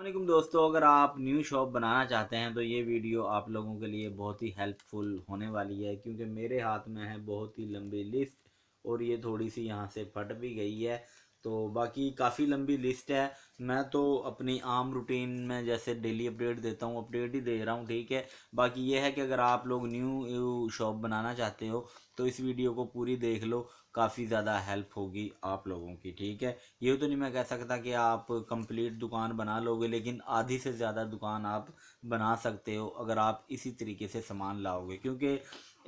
वालेकुम दोस्तों, अगर आप न्यू शॉप बनाना चाहते हैं तो ये वीडियो आप लोगों के लिए बहुत ही हेल्पफुल होने वाली है क्योंकि मेरे हाथ में है बहुत ही लंबी लिस्ट और ये थोड़ी सी यहाँ से फट भी गई है। तो बाकी काफ़ी लंबी लिस्ट है। मैं तो अपनी आम रूटीन में जैसे डेली अपडेट देता हूँ, अपडेट ही दे रहा हूँ, ठीक है। बाकी ये है कि अगर आप लोग न्यू शॉप बनाना चाहते हो तो इस वीडियो को पूरी देख लो, काफ़ी ज़्यादा हेल्प होगी आप लोगों की, ठीक है। ये तो नहीं मैं कह सकता कि आप कंप्लीट दुकान बना लोगे, लेकिन आधी से ज़्यादा दुकान आप बना सकते हो अगर आप इसी तरीके से सामान लाओगे। क्योंकि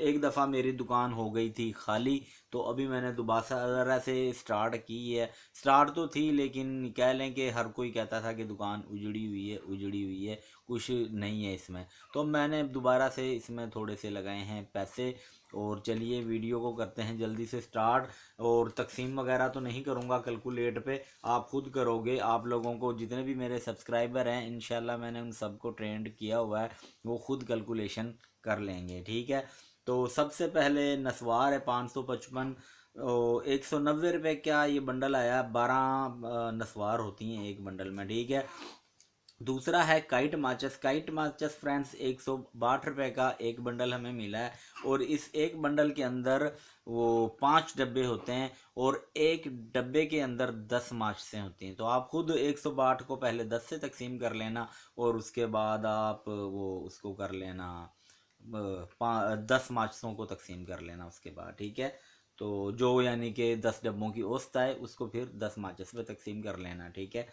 एक दफ़ा मेरी दुकान हो गई थी खाली, तो अभी मैंने दोबारा से स्टार्ट की है। स्टार्ट तो थी लेकिन कह लें कि हर कोई कहता था कि दुकान उजड़ी हुई है, उजड़ी हुई है, कुछ नहीं है इसमें। तो मैंने दोबारा से इसमें थोड़े से लगाए हैं पैसे। और चलिए वीडियो को करते हैं जल्दी से स्टार्ट। और तकसीम वगैरह तो नहीं करूँगा कैलकुलेट पे, आप खुद करोगे। आप लोगों को जितने भी मेरे सब्सक्राइबर हैं इंशाल्लाह मैंने उन सबको ट्रेंड किया हुआ है, वो खुद कैलकुलेशन कर लेंगे, ठीक है। तो सबसे पहले नस्वार है 555, 190 रुपये का ये बंडल आया। 12 नस्वार होती हैं एक बंडल में, ठीक है। दूसरा है काइट माचस। काइट माचस फ्रेंड्स 162 रुपये का एक बंडल हमें मिला है। और इस एक बंडल के अंदर वो 5 डब्बे होते हैं और एक डब्बे के अंदर 10 माचिसें होती हैं। तो आप खुद 162 को पहले 10 से तकसीम कर लेना और उसके बाद आप वो उसको कर लेना, 10 माचिसों को तकसीम कर लेना उसके बाद, ठीक है। तो जो यानी कि 10 डब्बों की औसत है उसको फिर 10 माचिस पे तकसीम कर लेना, ठीक है।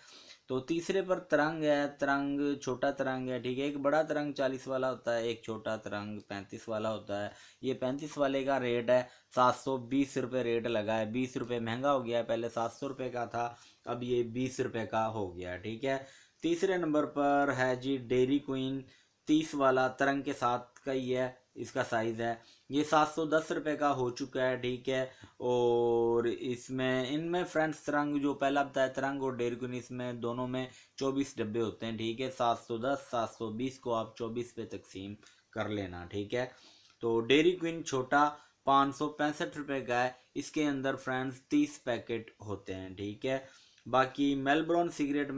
तो तीसरे पर तरंग है। तरंग छोटा तरंग है, ठीक है। एक बड़ा तरंग 40 वाला होता है, एक छोटा तरंग 35 वाला होता है। ये 35 वाले का रेट है 720 रुपये रेट लगा है। 20 रुपये महंगा हो गया है, पहले 700 रुपये का था, अब ये 20 रुपये का हो गया, ठीक है। तीसरे नंबर पर है जी डेयरी क्वीन। 30 वाला तरंग के साथ का ही है, इसका साइज़ है। ये 710 रुपये का हो चुका है, ठीक है। और इसमें इनमें फ्रेंड्स तरंग जो पहला बताया तरंग और डेयरी क्वीन, इसमें दोनों में 24 डब्बे होते हैं, ठीक है। 710 720 को आप 24 पे तकसीम कर लेना, ठीक है। तो डेयरी क्वीन छोटा 565 रुपये का है। इसके अंदर फ्रेंड्स 30 पैकेट होते हैं, ठीक है। बाकी मेलब्रॉन सिगरेट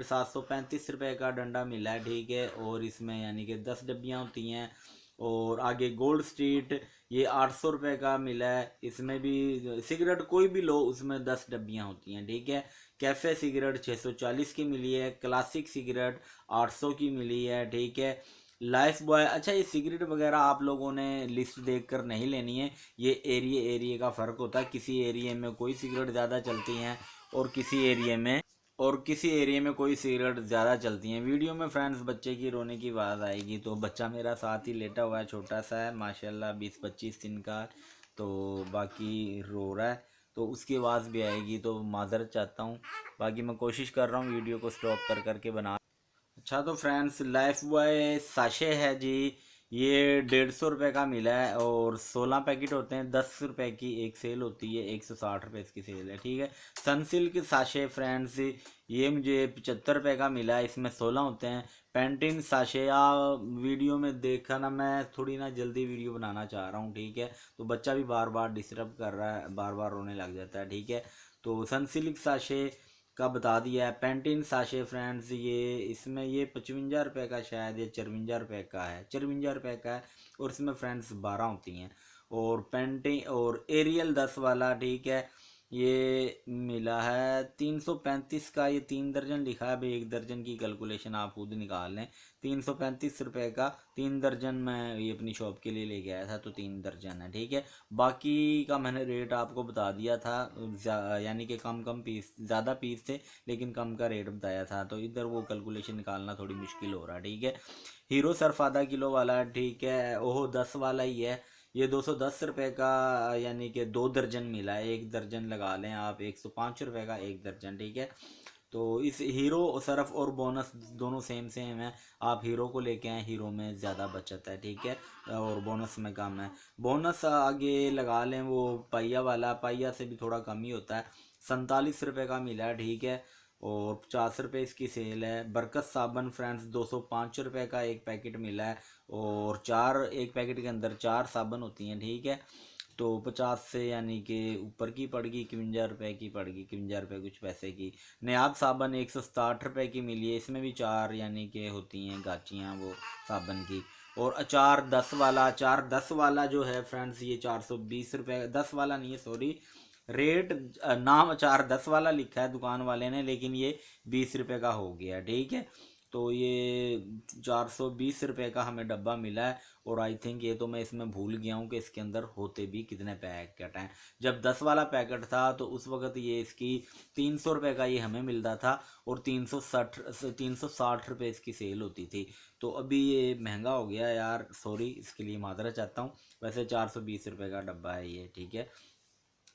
735 रुपये का डंडा मिला है, ठीक है। और इसमें यानी कि 10 डब्बियाँ होती हैं। और आगे गोल्ड स्ट्रीट ये 800 रुपये का मिला है। इसमें भी सिगरेट कोई भी लो उसमें 10 डब्बियाँ होती हैं, ठीक है। कैफ़े सिगरेट 640 की मिली है। क्लासिक सिगरेट 800 की मिली है, ठीक है। लाइफ बॉय, अच्छा ये सिगरेट वगैरह आप लोगों ने लिस्ट देखकर नहीं लेनी है, ये एरिया का फ़र्क होता है। किसी एरिया में कोई सिगरेट ज़्यादा चलती हैं और किसी एरिया में कोई सिगरेट ज़्यादा चलती हैं। वीडियो में फ्रेंड्स बच्चे की रोने की आवाज़ आएगी, तो बच्चा मेरा साथ ही लेटा हुआ है, छोटा सा है माशाल्लाह, 20-25 दिन का। तो बाकी रो रहा है, तो उसकी आवाज़ भी आएगी, तो माज़रत चाहता हूँ। बाकी मैं कोशिश कर रहा हूँ वीडियो को स्टॉप कर करके बना। अच्छा तो फ्रेंड्स लाइफ बॉय साशे है जी, ये 150 रुपये का मिला है और 16 पैकेट होते हैं। 10 रुपये की एक सेल होती है, 160 रुपये इसकी सेल है, ठीक है। सनसिल्क साशे फ्रेंड्स ये मुझे 75 रुपये का मिला है, इसमें 16 होते हैं। पेंटिन साशे या वीडियो में देखा ना, मैं थोड़ी ना जल्दी वीडियो बनाना चाह रहा हूँ, ठीक है। तो बच्चा भी बार बार डिस्टर्ब कर रहा है, बार बार रोने लग जाता है, ठीक है। तो सनसिल्क साशे का बता दिया है। पेंटिन साशे फ्रेंड्स ये इसमें ये 55 रुपये का, शायद ये 54 रुपये का है, 54 रुपये का है। और इसमें फ्रेंड्स 12 होती हैं। और पेंटिंग और एरियल 10 वाला, ठीक है, ये मिला है 335 का। ये 3 दर्जन लिखा है, भाई 1 दर्जन की कैलकुलेशन आप खुद निकाल लें। 335 रुपये का 3 दर्जन मैं ये अपनी शॉप के लिए लेके आया था, तो 3 दर्जन है, ठीक है। बाकी का मैंने रेट आपको बता दिया था, यानी कि कम पीस, ज़्यादा पीस थे लेकिन कम का रेट बताया था, तो इधर वो कैलकुलेशन निकालना थोड़ी मुश्किल हो रहा है, ठीक है। हीरो सर्फ आधा किलो वाला, ठीक है, ओहो 10 वाला ही है। ये 210 रुपये का, यानी कि 2 दर्जन मिला है। 1 दर्जन लगा लें आप, 105 रुपये का 1 दर्जन, ठीक है। तो इस हीरो सर्फ और बोनस दोनों सेम सेम है। आप हीरो को लेके आए, हीरो में ज़्यादा बचत है, ठीक है, और बोनस में कम है। बोनस आगे लगा लें वो पहिया वाला, पहिया से भी थोड़ा कम ही होता है। 47 रुपये का मिला है, ठीक है। और 50 रुपये इसकी सेल है। बरकत साबन फ्रेंड्स 205 रुपये का एक पैकेट मिला है। और चार, एक पैकेट के अंदर 4 साबन होती हैं, ठीक है। तो 50 से यानी कि ऊपर की पड़ गई, 51 रुपये की पड़ गई, 51 रुपये कुछ पैसे की। नायाब साबन 160 रुपये की मिली है, इसमें भी 4 यानी कि होती हैं गाचियाँ वो साबन की। और अचार 10 वाला जो है फ्रेंड्स, ये 420 रुपये, 10 वाला नहीं है सॉरी, रेट नाम अचार 10 वाला लिखा है दुकान वाले ने, लेकिन ये 20 रुपये का हो गया, ठीक है। तो ये 420 रुपये का हमें डब्बा मिला है। और आई थिंक ये तो मैं इसमें भूल गया हूँ कि इसके अंदर होते भी कितने पैकेट हैं। जब 10 वाला पैकेट था तो उस वक्त ये इसकी 300 रुपये का ये हमें मिलता था, और 360 रुपये इसकी सेल होती थी। तो अभी ये महंगा हो गया यार, सॉरी इसके लिए माजरा चाहता हूँ। वैसे 420 रुपये का डब्बा है ये, ठीक है।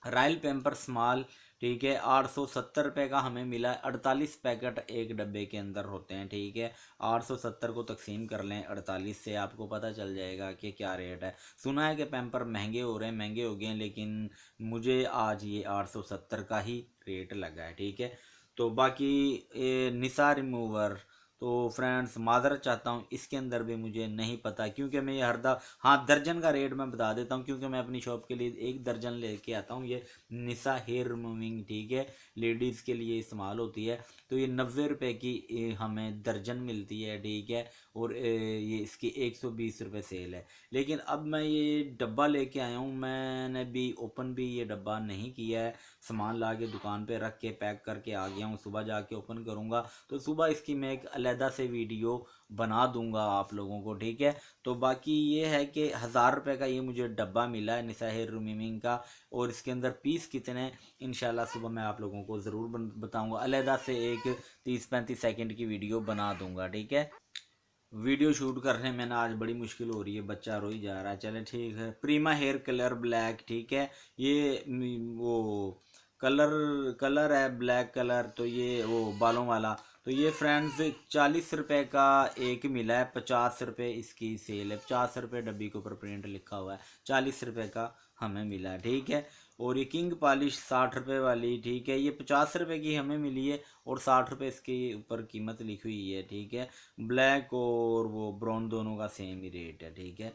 रॉयल पेम्पर स्मॉल, ठीक है, 870 रुपये का हमें मिला। 48 पैकेट एक डब्बे के अंदर होते हैं, ठीक है। 870 को तकसीम कर लें 48 से, आपको पता चल जाएगा कि क्या रेट है। सुना है कि पेम्पर महंगे हो रहे हैं, महंगे हो गए हैं, लेकिन मुझे आज ये 870 का ही रेट लगा है, ठीक है। तो बाकी निसार रिमूवर, तो फ्रेंड्स माजरत चाहता हूँ, इसके अंदर भी मुझे नहीं पता, क्योंकि मैं ये हाँ दर्जन का रेट मैं बता देता हूँ, क्योंकि मैं अपनी शॉप के लिए एक दर्जन लेके आता हूँ। ये निसा हेयर रिमूविंग, ठीक है, लेडीज़ के लिए इस्तेमाल होती है। तो ये 90 रुपये की हमें दर्जन मिलती है, ठीक है। और ये इसकी 120 रुपये सेल है। लेकिन अब मैं ये डब्बा लेके आया हूँ, मैंने भी ओपन भी ये डब्बा नहीं किया है, सामान ला के दुकान पे रख के पैक करके आ गया हूँ। सुबह जाके ओपन करूँगा, तो सुबह इसकी मैं एक अलहदा से वीडियो बना दूंगा आप लोगों को, ठीक है। तो बाकी ये है कि 1000 रुपये का ये मुझे डब्बा मिला है निसा हेयर रिमूविंग का, और इसके अंदर पीस कितने हैं इंशाल्लाह सुबह मैं आप लोगों को ज़रूर बताऊंगा। अलहदा से एक 30-35 सेकंड की वीडियो बना दूंगा, ठीक है। वीडियो शूट करने में ना आज बड़ी मुश्किल हो रही है, बच्चा रो ही जा रहा है। चले ठीक है, प्रीमा हेयर कलर ब्लैक, ठीक है। ये वो कलर कलर है ब्लैक कलर, तो ये वो बालों वाला। तो ये फ्रेंड्स 40 रुपये का एक मिला है, 50 रुपये इसकी सेल है। 50 रुपये डब्बी के ऊपर प्रिंट लिखा हुआ है, 40 रुपये का हमें मिला है, ठीक है। और ये किंग पॉलिश 60 रुपये वाली, ठीक है, ये 50 रुपये की हमें मिली है, और 60 रुपये इसके ऊपर कीमत लिखी हुई है, ठीक है। ब्लैक और वो ब्राउन दोनों का सेम ही रेट है, ठीक है।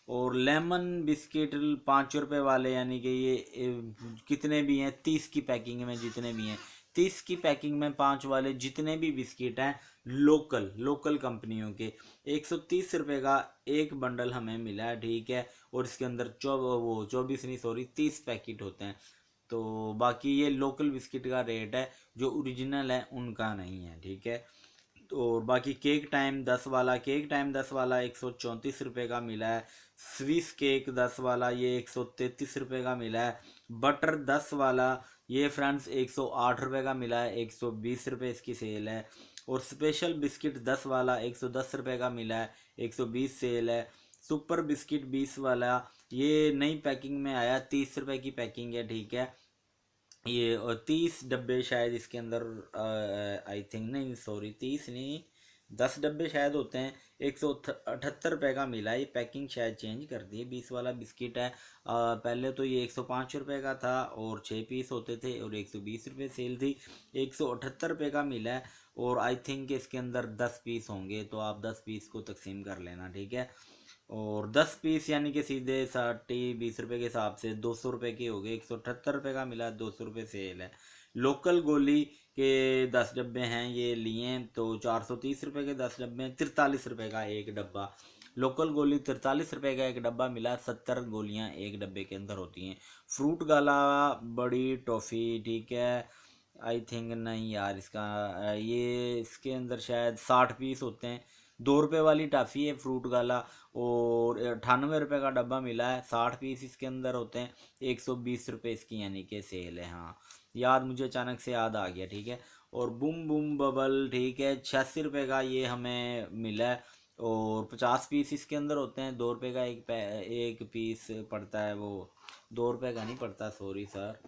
और लेमन बिस्किट 5 रुपये वाले, यानी कि ये कितने भी हैं, 30 की पैकिंग में जितने भी हैं, 30 की पैकिंग में 5 वाले जितने भी बिस्किट हैं लोकल लोकल कंपनियों के, 130 रुपये का एक बंडल हमें मिला है, ठीक है। और इसके अंदर 24 नहीं सॉरी 30 पैकेट होते हैं। तो बाकी ये लोकल बिस्किट का रेट है, जो ओरिजिनल है उनका नहीं है, ठीक है। और बाकी केक टाइम 10 वाला 134 रुपये का मिला है। स्विस केक 10 वाला ये 133 रुपये का मिला है। बटर 10 वाला ये फ्रेंड्स 108 रुपये का मिला है, 120 रुपये इसकी सेल है। और स्पेशल बिस्किट 10 वाला 110 रुपये का मिला है, 120 सेल है। सुपर बिस्किट 20 वाला ये नई पैकिंग में आया, 30 रुपये की पैकिंग है, ठीक है। ये और 30 डब्बे शायद इसके अंदर, आई थिंक नहीं सॉरी 30 नहीं 10 डब्बे शायद होते हैं। 178 रुपये का मिला, ये पैकिंग शायद चेंज कर दी है। 20 वाला बिस्किट है, पहले तो ये 105 रुपये का था और 6 पीस होते थे, और 120 रुपये सेल थी। 178 रुपये का मिला है, और आई थिंक इसके अंदर 10 पीस होंगे, तो आप 10 पीस को तकसीम कर लेना, ठीक है। और 10 पीस यानी कि सीधे 60-20 रुपये के हिसाब से 200 रुपये के हो गए। 178 रुपये का मिला, 200 रुपये सेल है। लोकल गोली के 10 डब्बे हैं ये लिए, तो 430 रुपये के 10 डब्बे हैं, 43 रुपये का एक डब्बा। लोकल गोली 43 रुपये का एक डब्बा मिला, 70 गोलियां एक डब्बे के अंदर होती हैं। फ्रूट गाला बड़ी टॉफ़ी, ठीक है, आई थिंक नहीं यार इसका ये इसके अंदर शायद 60 पीस होते हैं। 2 रुपये वाली टाफ़ी है फ्रूट गाला, और 98 रुपये का डब्बा मिला है, 60 पीस इसके अंदर होते हैं। 120 रुपये इसकी यानी कि सेल है। हाँ याद मुझे अचानक से याद आ गया, ठीक है। और बूम बूम बबल, ठीक है, 86 रुपये का ये हमें मिला है, और 50 पीस इसके अंदर होते हैं। 2 रुपये का एक पीस पड़ता है, वो 2 रुपये का नहीं पड़ता, सॉरी सर,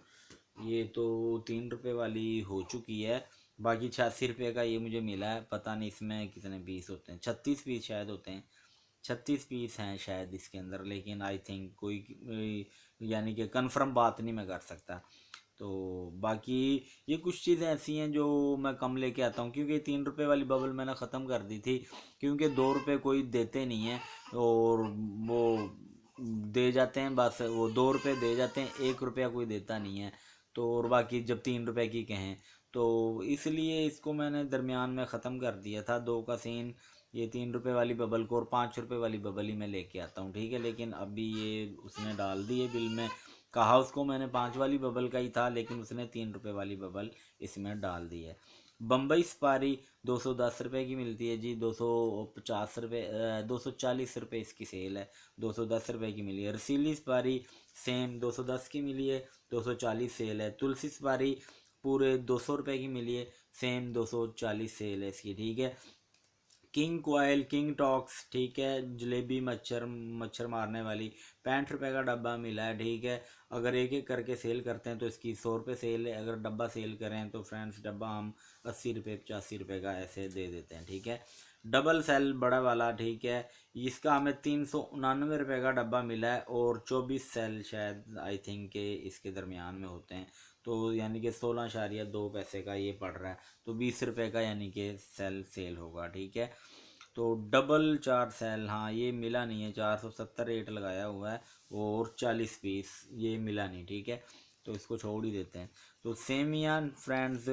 ये तो 3 रुपये वाली हो चुकी है। बाकी 86 रुपये का ये मुझे मिला है, पता नहीं इसमें कितने पीस होते हैं, 36 पीस शायद होते हैं, 36 पीस हैं शायद इसके अंदर, लेकिन आई थिंक कोई यानी कि कंफर्म बात नहीं मैं कर सकता। तो बाकी ये कुछ चीज़ें ऐसी हैं जो मैं कम लेके आता हूँ, क्योंकि 3 रुपये वाली बबल मैंने ख़त्म कर दी थी, क्योंकि 2 रुपये कोई देते नहीं है। और वो दे जाते हैं, बस वो 2 रुपये दे जाते हैं, 1 रुपया कोई देता नहीं है। तो और बाकी जब 3 रुपये की कहें तो इसलिए इसको मैंने दरमियान में ख़त्म कर दिया था 2 का सीन। ये 3 रुपये वाली बबल को और 5 रुपये वाली बबल ही मैं लेके आता हूँ, ठीक है। लेकिन अभी ये उसने डाल दी है बिल में, कहा उसको मैंने 5 वाली बबल का ही था, लेकिन उसने 3 रुपये वाली बबल इसमें डाल दी है। बम्बई सफारी 210 रुपये की मिलती है जी, 250 रुपये 240 रुपये इसकी सेल है, 210 रुपये की मिली है। रसीली सफारी सेम 210 की मिली है, 240 सेल है। तुलसी सफारी पूरे 200 रुपये की मिली है, सेम 240 सेल है इसकी, ठीक है। किंग कोयल, किंग टॉक्स, ठीक है, जलेबी मच्छर मच्छर मारने वाली 65 रुपये का डब्बा मिला है, ठीक है। अगर एक एक करके सेल करते हैं तो इसकी 100 रुपये सेल है, अगर डब्बा सेल करें तो फ्रेंड्स डब्बा हम 80 रुपये 85 रुपये का ऐसे दे देते हैं, ठीक है। डबल सेल बड़ा वाला, ठीक है, इसका हमें 399 रुपये का डब्बा मिला है और 24 सेल शायद आई थिंक के इसके दरमियान में होते हैं, तो यानी कि 16.2 पैसे का ये पड़ रहा है, तो 20 रुपये का यानी कि सेल होगा, ठीक है। तो डबल 4 सेल, हाँ ये मिला नहीं है, 470 रेट लगाया हुआ है और 40 पीस ये मिला नहीं, ठीक है, तो इसको छोड़ ही देते हैं। तो सेमिया फ्रेंड्स,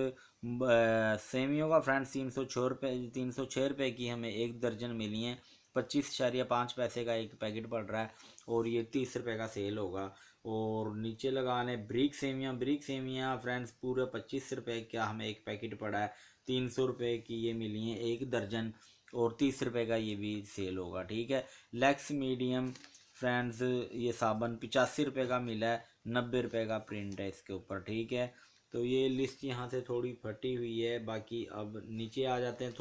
सेमियों का फ्रेंड्स 306 रुपये की हमें 1 दर्जन मिली हैं, 25.5 पैसे का एक पैकेट पड़ रहा है और ये 30 रुपये का सेल होगा। और नीचे लगाने ब्रिक सेमिया फ्रेंड्स पूरे 25 रुपये का हमें एक पैकेट पड़ा है, 300 रुपये की ये मिली है 1 दर्जन और 30 रुपये का ये भी सेल होगा, ठीक है। लेक्स मीडियम फ्रेंड्स ये साबन 85 रुपये का मिला है, 90 रुपये का प्रिंट है इसके ऊपर, ठीक है। तो ये लिस्ट यहाँ से थोड़ी फटी हुई है, बाकी अब नीचे आ जाते हैं।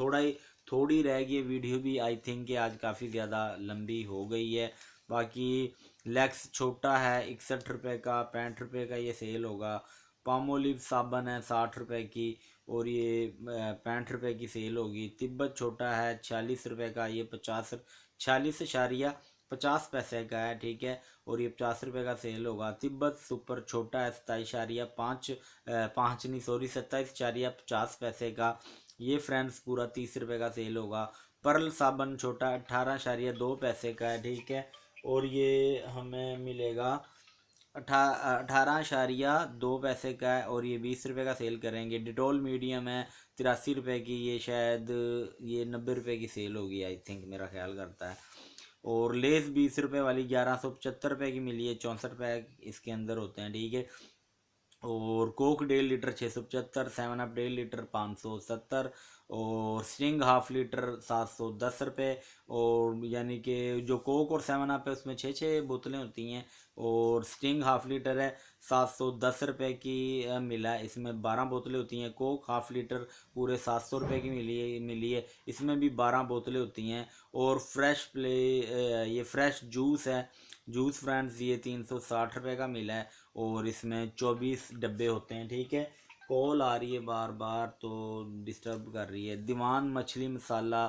थोड़ी रह गई वीडियो भी आई थिंक कि आज काफ़ी ज़्यादा लंबी हो गई है। बाकी लेक्स छोटा है 61 रुपये का, 65 रुपये का ये सेल होगा। पामोलिव साबन है 60 रुपये की और ये 65 रुपये की सेल होगी। तिब्बत छोटा है 46 रुपये का, ये 46.50 का है, ठीक है, और ये 50 रुपये का सेल होगा। तिब्बत सुपर छोटा है 27.50 का, ये फ्रेंड्स पूरा 30 रुपये का सेल होगा। पर्ल साबन छोटा 18.2 पैसे का है, ठीक है, और ये हमें मिलेगा 18.2 पैसे का है और ये 20 रुपये का सेल करेंगे। डिटोल मीडियम है 83 रुपये की, ये शायद ये 90 रुपये की सेल होगी आई थिंक, मेरा ख्याल करता है। और लेस 20 रुपये वाली 1175 रुपये की मिली है, 64 पैक इसके अंदर होते हैं, ठीक है। और कोक 1.5 लीटर 675, 7 अप 1.5 लीटर 570 और स्टिंग हाफ लीटर 710 रुपये। और यानी कि जो कोक और 7 अप है उसमें 6 बोतलें होती हैं और स्टिंग हाफ लीटर है 710 रुपये की मिला है, इसमें 12 बोतलें होती हैं। कोक हाफ लीटर पूरे 700 रुपये की मिली है, इसमें भी 12 बोतलें होती हैं। और ये फ्रेश जूस है, जूस फ्रेंड्स ये 360 रुपये का मिला है और इसमें 24 डब्बे होते हैं, ठीक है। कॉल आ रही है बार बार तो डिस्टर्ब कर रही है। दीवान मछली मसाला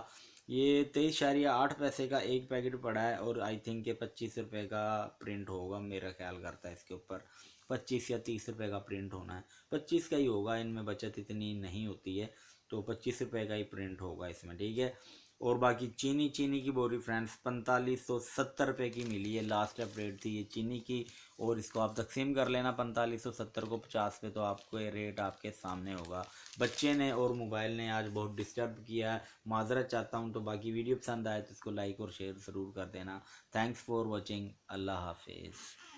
ये 23.8 पैसे का एक पैकेट पड़ा है और आई थिंक ये 25 रुपये का प्रिंट होगा, मेरा ख्याल करता है इसके ऊपर 25 या 30 रुपये का प्रिंट होना है, 25 का ही होगा, इनमें बचत इतनी नहीं होती है, तो 25 रुपये का ही प्रिंट होगा इसमें, ठीक है। और बाकी चीनी की बोरी फ्रेंड्स 4570 रुपये की मिली है, लास्ट अपडेट थी ये चीनी की, और इसको आप तकसीम कर लेना 4570 को 50 पे, तो आपको ये रेट आपके सामने होगा। बच्चे ने और मोबाइल ने आज बहुत डिस्टर्ब किया है, माजरत चाहता हूँ। तो बाकी वीडियो पसंद आए तो इसको लाइक और शेयर ज़रूर कर देना। थैंक्स फॉर वॉचिंग, अल्लाह हाफिज़।